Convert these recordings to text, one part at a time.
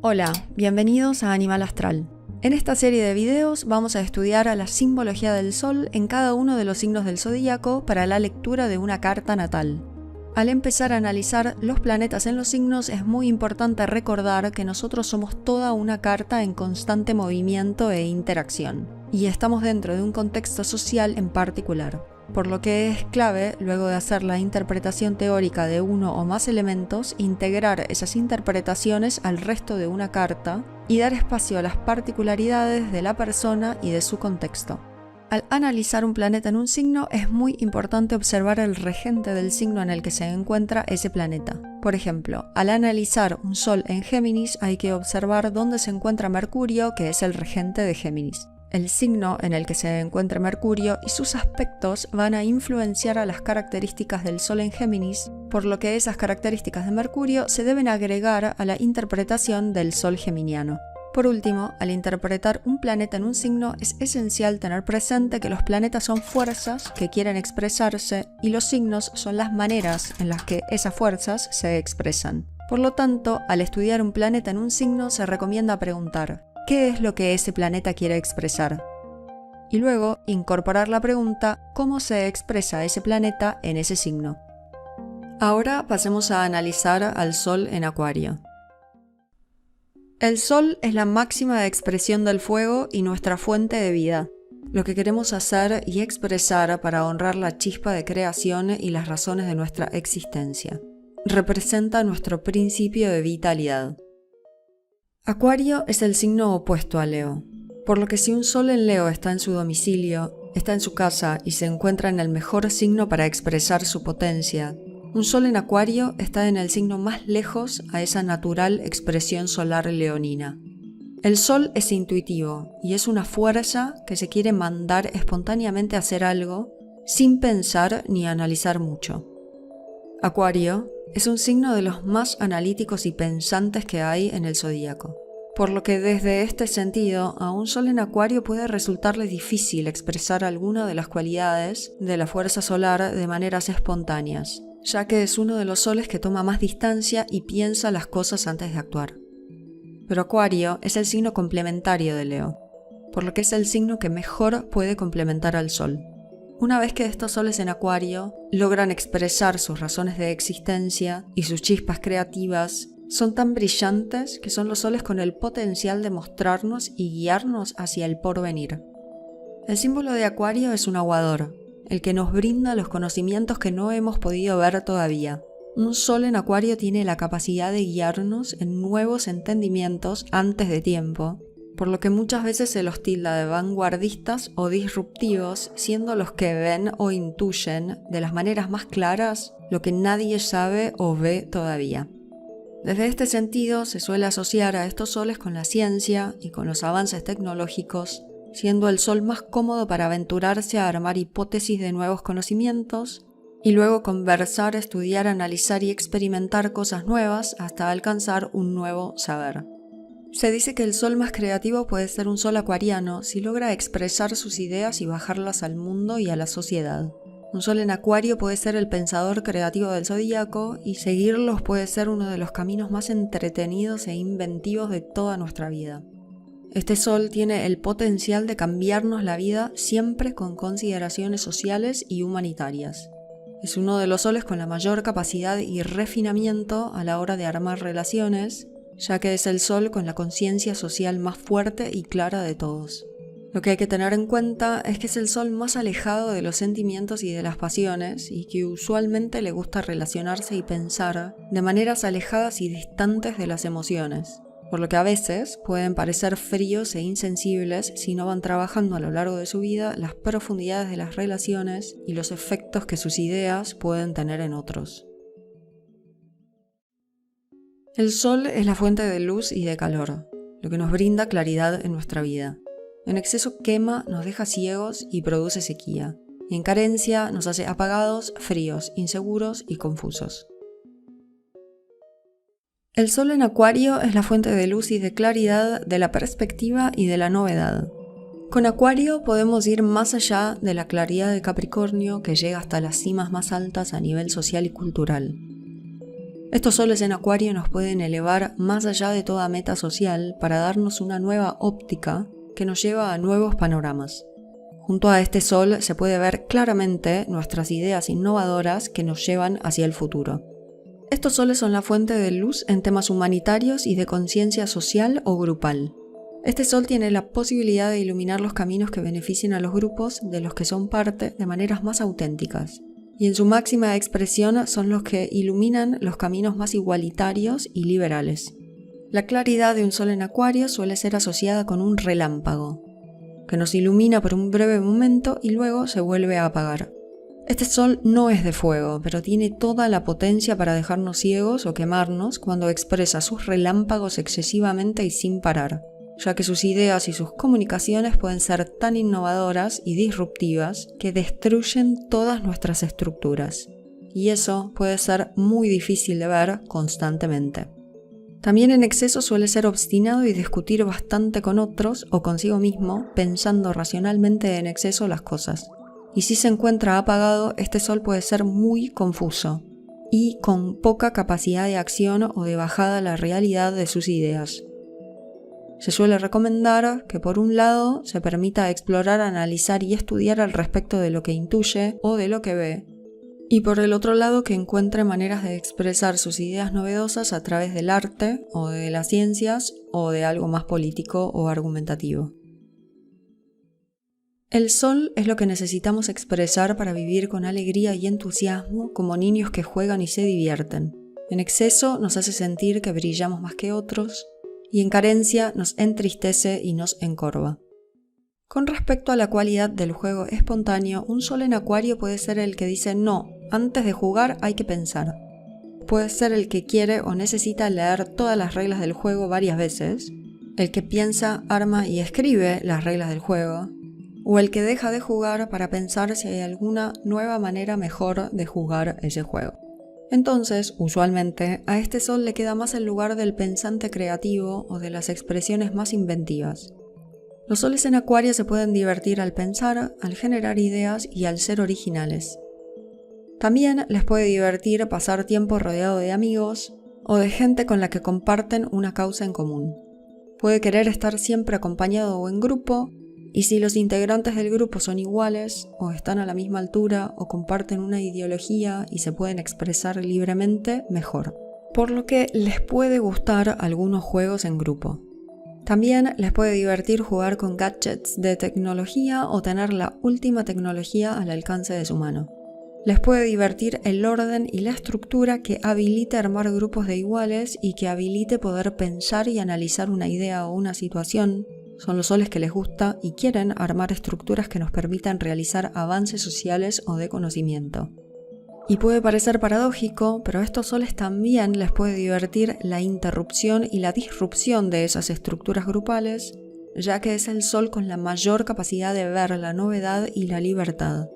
Hola, bienvenidos a Animal Astral. En esta serie de videos vamos a estudiar a la simbología del Sol en cada uno de los signos del zodíaco para la lectura de una carta natal. Al empezar a analizar los planetas en los signos es muy importante recordar que nosotros somos toda una carta en constante movimiento e interacción, y estamos dentro de un contexto social en particular. Por lo que es clave, luego de hacer la interpretación teórica de uno o más elementos, integrar esas interpretaciones al resto de una carta y dar espacio a las particularidades de la persona y de su contexto. Al analizar un planeta en un signo, es muy importante observar el regente del signo en el que se encuentra ese planeta. Por ejemplo, al analizar un Sol en Géminis, hay que observar dónde se encuentra Mercurio, que es el regente de Géminis. El signo en el que se encuentra Mercurio y sus aspectos van a influenciar a las características del Sol en Géminis, por lo que esas características de Mercurio se deben agregar a la interpretación del Sol geminiano. Por último, al interpretar un planeta en un signo es esencial tener presente que los planetas son fuerzas que quieren expresarse y los signos son las maneras en las que esas fuerzas se expresan. Por lo tanto, al estudiar un planeta en un signo se recomienda preguntar: ¿qué es lo que ese planeta quiere expresar? Y luego incorporar la pregunta: ¿cómo se expresa ese planeta en ese signo? Ahora pasemos a analizar al Sol en Acuario. El Sol es la máxima expresión del fuego y nuestra fuente de vida, lo que queremos hacer y expresar para honrar la chispa de creación y las razones de nuestra existencia. Representa nuestro principio de vitalidad. Acuario es el signo opuesto a Leo, por lo que si un Sol en Leo está en su domicilio, está en su casa y se encuentra en el mejor signo para expresar su potencia, un Sol en Acuario está en el signo más lejos a esa natural expresión solar leonina. El Sol es intuitivo y es una fuerza que se quiere mandar espontáneamente a hacer algo sin pensar ni analizar mucho. Acuario es un signo de los más analíticos y pensantes que hay en el zodíaco, por lo que desde este sentido a un Sol en Acuario puede resultarle difícil expresar alguna de las cualidades de la fuerza solar de maneras espontáneas, ya que es uno de los soles que toma más distancia y piensa las cosas antes de actuar. Pero Acuario es el signo complementario de Leo, por lo que es el signo que mejor puede complementar al Sol. Una vez que estos soles en Acuario logran expresar sus razones de existencia y sus chispas creativas, son tan brillantes que son los soles con el potencial de mostrarnos y guiarnos hacia el porvenir. El símbolo de Acuario es un aguador, el que nos brinda los conocimientos que no hemos podido ver todavía. Un Sol en Acuario tiene la capacidad de guiarnos en nuevos entendimientos antes de tiempo, por lo que muchas veces se los tilda de vanguardistas o disruptivos, siendo los que ven o intuyen de las maneras más claras lo que nadie sabe o ve todavía. Desde este sentido se suele asociar a estos soles con la ciencia y con los avances tecnológicos, siendo el Sol más cómodo para aventurarse a armar hipótesis de nuevos conocimientos y luego conversar, estudiar, analizar y experimentar cosas nuevas hasta alcanzar un nuevo saber. Se dice que el Sol más creativo puede ser un Sol acuariano si logra expresar sus ideas y bajarlas al mundo y a la sociedad. Un Sol en Acuario puede ser el pensador creativo del zodíaco y seguirlos puede ser uno de los caminos más entretenidos e inventivos de toda nuestra vida. Este Sol tiene el potencial de cambiarnos la vida siempre con consideraciones sociales y humanitarias. Es uno de los soles con la mayor capacidad y refinamiento a la hora de armar relaciones, ya que es el Sol con la conciencia social más fuerte y clara de todos. Lo que hay que tener en cuenta es que es el Sol más alejado de los sentimientos y de las pasiones y que usualmente le gusta relacionarse y pensar de maneras alejadas y distantes de las emociones, por lo que a veces pueden parecer fríos e insensibles si no van trabajando a lo largo de su vida las profundidades de las relaciones y los efectos que sus ideas pueden tener en otros. El Sol es la fuente de luz y de calor, lo que nos brinda claridad en nuestra vida. En exceso quema, nos deja ciegos y produce sequía, y en carencia nos hace apagados, fríos, inseguros y confusos. El Sol en Acuario es la fuente de luz y de claridad, de la perspectiva y de la novedad. Con Acuario podemos ir más allá de la claridad de Capricornio, que llega hasta las cimas más altas a nivel social y cultural. Estos soles en Acuario nos pueden elevar más allá de toda meta social para darnos una nueva óptica que nos lleva a nuevos panoramas. Junto a este sol se puede ver claramente nuestras ideas innovadoras que nos llevan hacia el futuro. Estos soles son la fuente de luz en temas humanitarios y de conciencia social o grupal. Este sol tiene la posibilidad de iluminar los caminos que beneficien a los grupos de los que son parte de maneras más auténticas. Y en su máxima expresión son los que iluminan los caminos más igualitarios y liberales. La claridad de un sol en Acuario suele ser asociada con un relámpago, que nos ilumina por un breve momento y luego se vuelve a apagar. Este sol no es de fuego, pero tiene toda la potencia para dejarnos ciegos o quemarnos cuando expresa sus relámpagos excesivamente y sin parar, ya que sus ideas y sus comunicaciones pueden ser tan innovadoras y disruptivas que destruyen todas nuestras estructuras. Y eso puede ser muy difícil de ver constantemente. También en exceso suele ser obstinado y discutir bastante con otros o consigo mismo, pensando racionalmente en exceso las cosas. Y si se encuentra apagado, este sol puede ser muy confuso y con poca capacidad de acción o de bajada a la realidad de sus ideas. Se suele recomendar que por un lado se permita explorar, analizar y estudiar al respecto de lo que intuye o de lo que ve, y por el otro lado que encuentre maneras de expresar sus ideas novedosas a través del arte o de las ciencias o de algo más político o argumentativo. El sol es lo que necesitamos expresar para vivir con alegría y entusiasmo como niños que juegan y se divierten. En exceso nos hace sentir que brillamos más que otros y en carencia nos entristece y nos encorva. Con respecto a la cualidad del juego espontáneo, un sol en Acuario puede ser el que dice no, antes de jugar hay que pensar. Puede ser el que quiere o necesita leer todas las reglas del juego varias veces, el que piensa, arma y escribe las reglas del juego, o el que deja de jugar para pensar si hay alguna nueva manera mejor de jugar ese juego. Entonces, usualmente, a este sol le queda más el lugar del pensante creativo o de las expresiones más inventivas. Los soles en Acuario se pueden divertir al pensar, al generar ideas y al ser originales. También les puede divertir pasar tiempo rodeado de amigos o de gente con la que comparten una causa en común. Puede querer estar siempre acompañado o en grupo, y si los integrantes del grupo son iguales o están a la misma altura o comparten una ideología y se pueden expresar libremente, mejor. Por lo que les puede gustar algunos juegos en grupo. También les puede divertir jugar con gadgets de tecnología o tener la última tecnología al alcance de su mano. Les puede divertir el orden y la estructura que habilite armar grupos de iguales y que habilite poder pensar y analizar una idea o una situación. Son los soles que les gusta y quieren armar estructuras que nos permitan realizar avances sociales o de conocimiento. Y puede parecer paradójico, pero a estos soles también les puede divertir la interrupción y la disrupción de esas estructuras grupales, ya que es el sol con la mayor capacidad de ver la novedad y la libertad.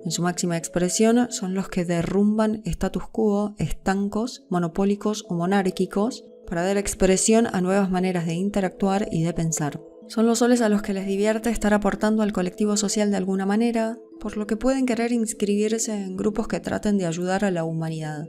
En su máxima expresión son los que derrumban status quo, estancos, monopólicos o monárquicos para dar expresión a nuevas maneras de interactuar y de pensar. Son los soles a los que les divierte estar aportando al colectivo social de alguna manera, por lo que pueden querer inscribirse en grupos que traten de ayudar a la humanidad.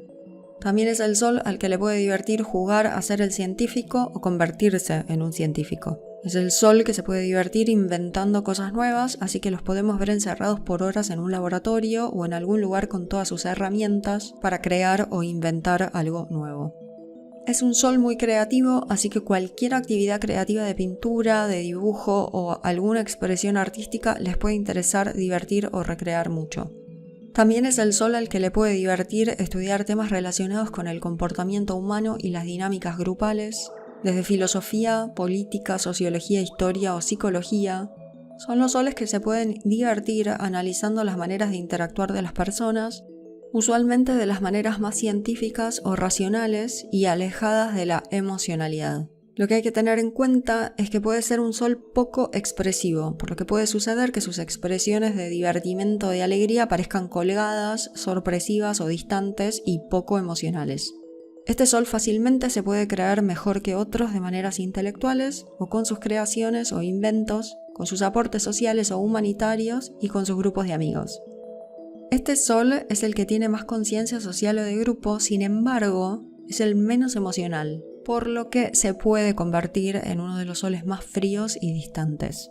También es el sol al que le puede divertir jugar a ser el científico o convertirse en un científico. Es el sol que se puede divertir inventando cosas nuevas, así que los podemos ver encerrados por horas en un laboratorio o en algún lugar con todas sus herramientas para crear o inventar algo nuevo. Es un sol muy creativo, así que cualquier actividad creativa de pintura, de dibujo o alguna expresión artística les puede interesar, divertir o recrear mucho. También es el sol al que le puede divertir estudiar temas relacionados con el comportamiento humano y las dinámicas grupales, desde filosofía, política, sociología, historia o psicología. Son los soles que se pueden divertir analizando las maneras de interactuar de las personas, usualmente de las maneras más científicas o racionales y alejadas de la emocionalidad. Lo que hay que tener en cuenta es que puede ser un sol poco expresivo, por lo que puede suceder que sus expresiones de divertimento o de alegría parezcan colgadas, sorpresivas o distantes y poco emocionales. Este sol fácilmente se puede crear mejor que otros de maneras intelectuales o con sus creaciones o inventos, con sus aportes sociales o humanitarios y con sus grupos de amigos. Este sol es el que tiene más conciencia social o de grupo, sin embargo, es el menos emocional, por lo que se puede convertir en uno de los soles más fríos y distantes.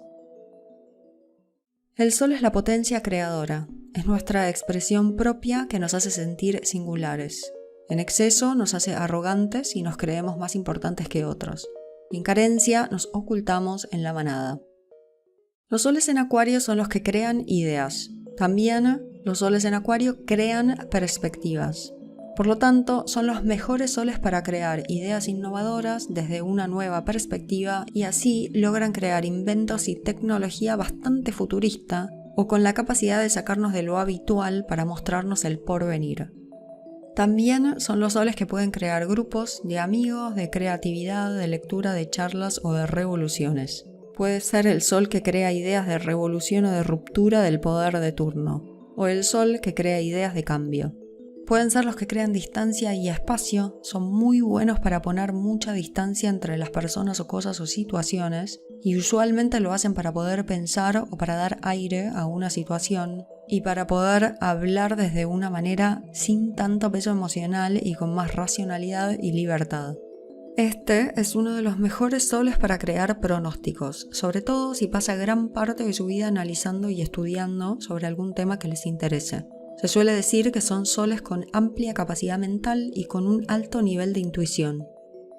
El Sol es la potencia creadora, es nuestra expresión propia que nos hace sentir singulares. En exceso nos hace arrogantes y nos creemos más importantes que otros. Y en carencia nos ocultamos en la manada. Los soles en Acuario son los que crean ideas. También los soles en Acuario crean perspectivas. Por lo tanto, son los mejores soles para crear ideas innovadoras desde una nueva perspectiva y así logran crear inventos y tecnología bastante futurista o con la capacidad de sacarnos de lo habitual para mostrarnos el porvenir. También son los soles que pueden crear grupos de amigos, de creatividad, de lectura, de charlas o de revoluciones. Puede ser el sol que crea ideas de revolución o de ruptura del poder de turno, o el sol que crea ideas de cambio. Pueden ser los que crean distancia y espacio, son muy buenos para poner mucha distancia entre las personas o cosas o situaciones, y usualmente lo hacen para poder pensar o para dar aire a una situación, y para poder hablar desde una manera sin tanto peso emocional y con más racionalidad y libertad. Este es uno de los mejores soles para crear pronósticos, sobre todo si pasa gran parte de su vida analizando y estudiando sobre algún tema que les interese. Se suele decir que son soles con amplia capacidad mental y con un alto nivel de intuición,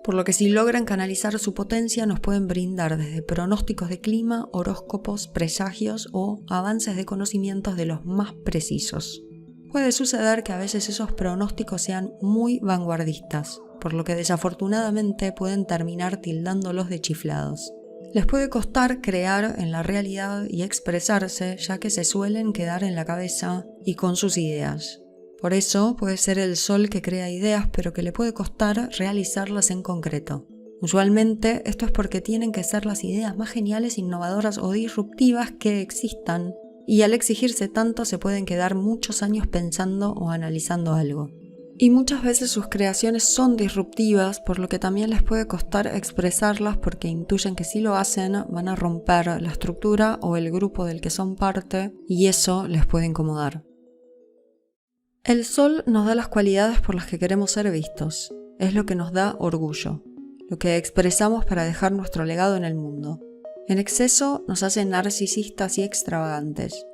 por lo que si logran canalizar su potencia nos pueden brindar desde pronósticos de clima, horóscopos, presagios o avances de conocimientos de los más precisos. Puede suceder que a veces esos pronósticos sean muy vanguardistas, por lo que desafortunadamente pueden terminar tildándolos de chiflados. Les puede costar crear en la realidad y expresarse, ya que se suelen quedar en la cabeza y con sus ideas. Por eso puede ser el sol que crea ideas, pero que le puede costar realizarlas en concreto. Usualmente esto es porque tienen que ser las ideas más geniales, innovadoras o disruptivas que existan, y al exigirse tanto se pueden quedar muchos años pensando o analizando algo. Y muchas veces sus creaciones son disruptivas, por lo que también les puede costar expresarlas porque intuyen que si lo hacen van a romper la estructura o el grupo del que son parte y eso les puede incomodar. El sol nos da las cualidades por las que queremos ser vistos, es lo que nos da orgullo, lo que expresamos para dejar nuestro legado en el mundo. En exceso nos hace narcisistas y extravagantes.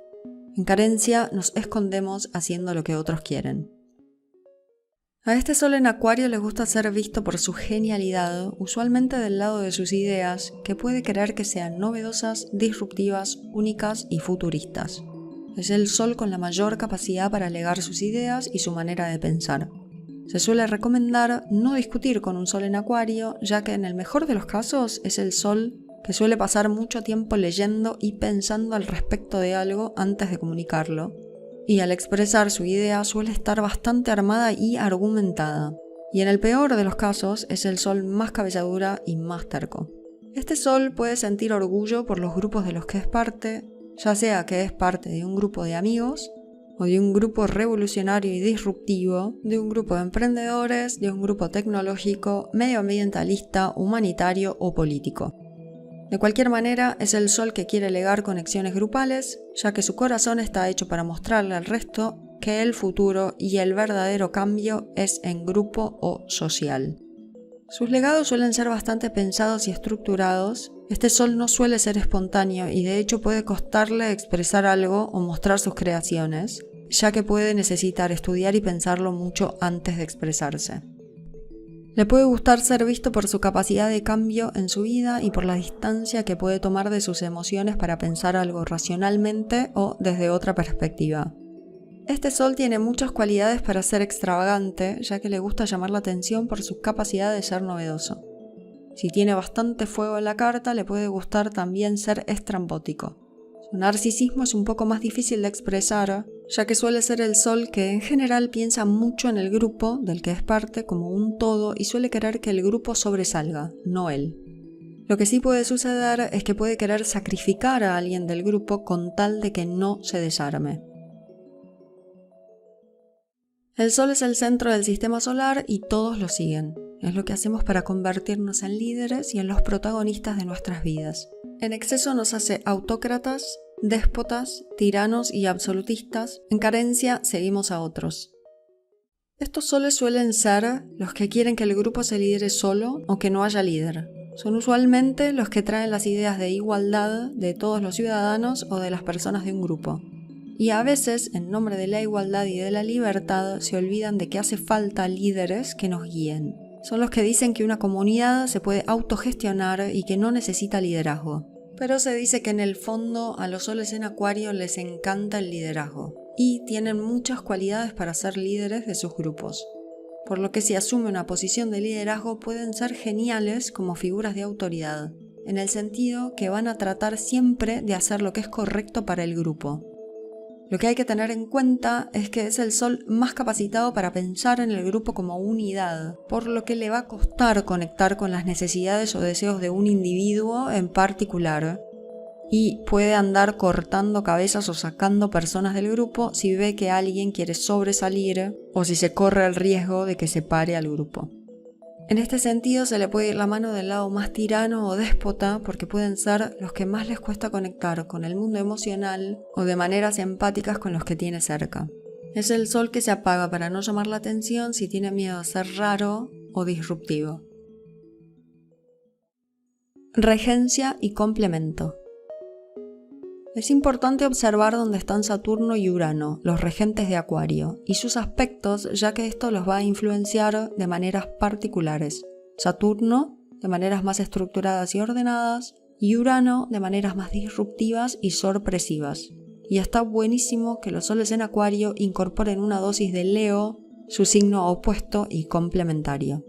En carencia nos escondemos haciendo lo que otros quieren. A este sol en Acuario le gusta ser visto por su genialidad, usualmente del lado de sus ideas, que puede querer que sean novedosas, disruptivas, únicas y futuristas. Es el sol con la mayor capacidad para legar sus ideas y su manera de pensar. Se suele recomendar no discutir con un sol en Acuario, ya que en el mejor de los casos es el sol que suele pasar mucho tiempo leyendo y pensando al respecto de algo antes de comunicarlo. Y al expresar su idea suele estar bastante armada y argumentada. Y en el peor de los casos es el sol más cabeza dura y más terco. Este sol puede sentir orgullo por los grupos de los que es parte, ya sea que es parte de un grupo de amigos, o de un grupo revolucionario y disruptivo, de un grupo de emprendedores, de un grupo tecnológico, medioambientalista, humanitario o político. De cualquier manera, es el sol que quiere legar conexiones grupales, ya que su corazón está hecho para mostrarle al resto que el futuro y el verdadero cambio es en grupo o social. Sus legados suelen ser bastante pensados y estructurados. Este sol no suele ser espontáneo y de hecho puede costarle expresar algo o mostrar sus creaciones, ya que puede necesitar estudiar y pensarlo mucho antes de expresarse. Le puede gustar ser visto por su capacidad de cambio en su vida y por la distancia que puede tomar de sus emociones para pensar algo racionalmente o desde otra perspectiva. Este sol tiene muchas cualidades para ser extravagante, ya que le gusta llamar la atención por su capacidad de ser novedoso. Si tiene bastante fuego en la carta, le puede gustar también ser estrambótico. Su narcisismo es un poco más difícil de expresar, ya que suele ser el sol que en general piensa mucho en el grupo del que es parte como un todo y suele querer que el grupo sobresalga, no él. Lo que sí puede suceder es que puede querer sacrificar a alguien del grupo con tal de que no se desarme. El sol es el centro del sistema solar y todos lo siguen. Es lo que hacemos para convertirnos en líderes y en los protagonistas de nuestras vidas. En exceso nos hace autócratas, déspotas, tiranos y absolutistas. En carencia seguimos a otros. Estos soles suelen ser los que quieren que el grupo se lidere solo o que no haya líder. Son usualmente los que traen las ideas de igualdad de todos los ciudadanos o de las personas de un grupo. Y a veces, en nombre de la igualdad y de la libertad, se olvidan de que hace falta líderes que nos guíen. Son los que dicen que una comunidad se puede autogestionar y que no necesita liderazgo. Pero se dice que en el fondo a los soles en Acuario les encanta el liderazgo y tienen muchas cualidades para ser líderes de sus grupos. Por lo que si asumen una posición de liderazgo pueden ser geniales como figuras de autoridad, en el sentido que van a tratar siempre de hacer lo que es correcto para el grupo. Lo que hay que tener en cuenta es que es el sol más capacitado para pensar en el grupo como unidad, por lo que le va a costar conectar con las necesidades o deseos de un individuo en particular, y puede andar cortando cabezas o sacando personas del grupo si ve que alguien quiere sobresalir o si se corre el riesgo de que separe al grupo. En este sentido se le puede ir la mano del lado más tirano o déspota porque pueden ser los que más les cuesta conectar con el mundo emocional o de maneras empáticas con los que tiene cerca. Es el sol que se apaga para no llamar la atención si tiene miedo a ser raro o disruptivo. Regencia y complemento. Es importante observar dónde están Saturno y Urano, los regentes de Acuario, y sus aspectos, ya que esto los va a influenciar de maneras particulares. Saturno de maneras más estructuradas y ordenadas, y Urano de maneras más disruptivas y sorpresivas. Y está buenísimo que los soles en Acuario incorporen una dosis de Leo, su signo opuesto y complementario.